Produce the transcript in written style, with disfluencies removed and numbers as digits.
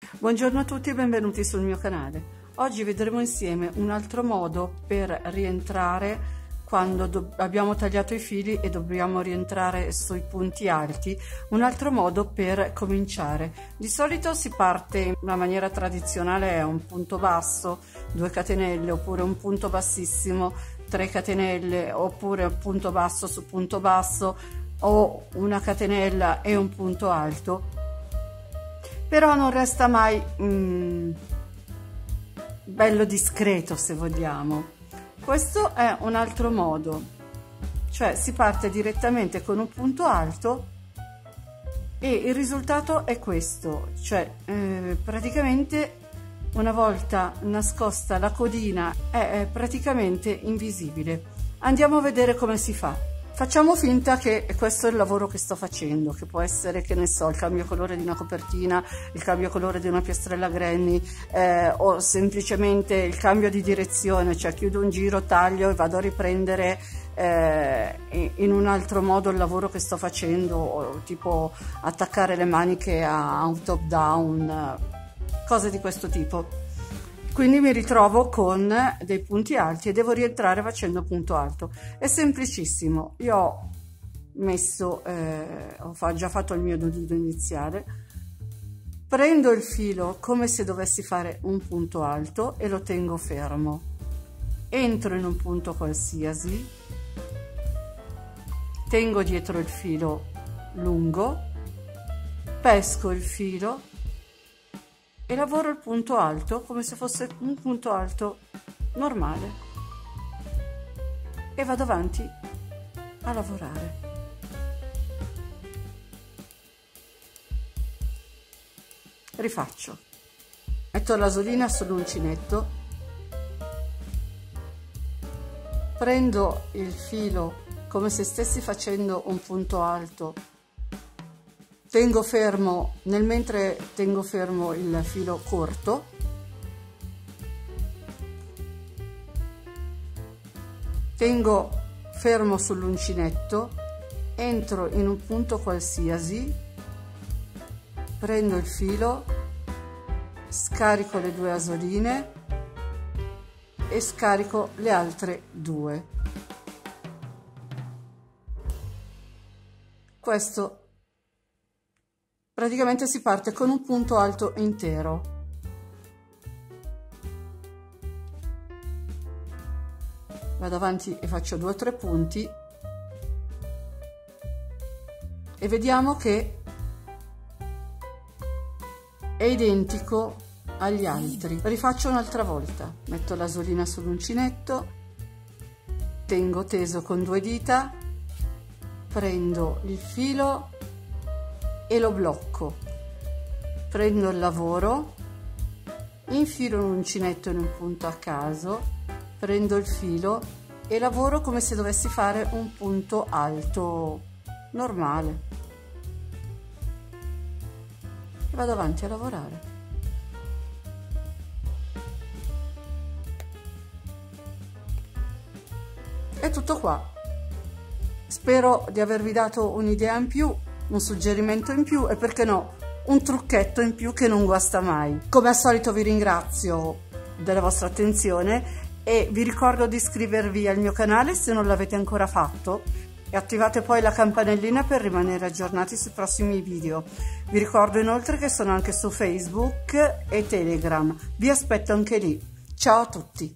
Buongiorno a tutti e benvenuti sul mio canale. Oggi vedremo insieme un altro modo per rientrare quando abbiamo tagliato i fili e dobbiamo rientrare sui punti alti, un altro modo per cominciare. Di solito si parte in una maniera tradizionale, è un punto basso, 2 catenelle, oppure un punto bassissimo, 3 catenelle, oppure un punto basso su punto basso, o una catenella e un punto alto. Però non resta mai bello discreto, se vogliamo. Questo è un altro modo, cioè si parte direttamente con un punto alto e il risultato è questo, cioè praticamente una volta nascosta la codina è praticamente invisibile. Andiamo a vedere come si fa. Facciamo finta che questo è il lavoro che sto facendo, che può essere, che ne so, il cambio colore di una copertina, il cambio colore di una piastrella granny, o semplicemente il cambio di direzione, cioè chiudo un giro, taglio e vado a riprendere in un altro modo il lavoro che sto facendo, o tipo attaccare le maniche a un top down, cose di questo tipo. Quindi mi ritrovo con dei punti alti e devo rientrare facendo punto alto. È semplicissimo. Io ho messo, ho già fatto il mio nudo iniziale. Prendo il filo come se dovessi fare un punto alto e lo tengo fermo. Entro in un punto qualsiasi, tengo dietro il filo lungo, pesco il filo e lavoro il punto alto come se fosse un punto alto normale e vado avanti a lavorare. Rifaccio, metto l'asolina sull'uncinetto, prendo il filo come se stessi facendo un punto alto, tengo fermo, nel mentre tengo fermo il filo corto, tengo fermo sull'uncinetto, entro in un punto qualsiasi, prendo il filo, scarico le 2 asoline e scarico le altre 2. Questo praticamente si parte con un punto alto intero. Vado avanti e faccio 2 o 3 punti e vediamo che è identico agli altri. Rifaccio un'altra volta, metto l'asolina sull'uncinetto, tengo teso con 2 dita, prendo il filo e lo blocco, prendo il lavoro, infilo l'uncinetto in un punto a caso, prendo il filo e lavoro come se dovessi fare un punto alto normale e vado avanti a lavorare. È tutto qua. Spero di avervi dato un'idea in più, un suggerimento in più e, perché no, un trucchetto in più che non guasta mai. Come al solito vi ringrazio della vostra attenzione e vi ricordo di iscrivervi al mio canale se non l'avete ancora fatto e attivate poi la campanellina per rimanere aggiornati sui prossimi video. Vi ricordo inoltre che sono anche su Facebook e Telegram. Vi aspetto anche lì. Ciao a tutti!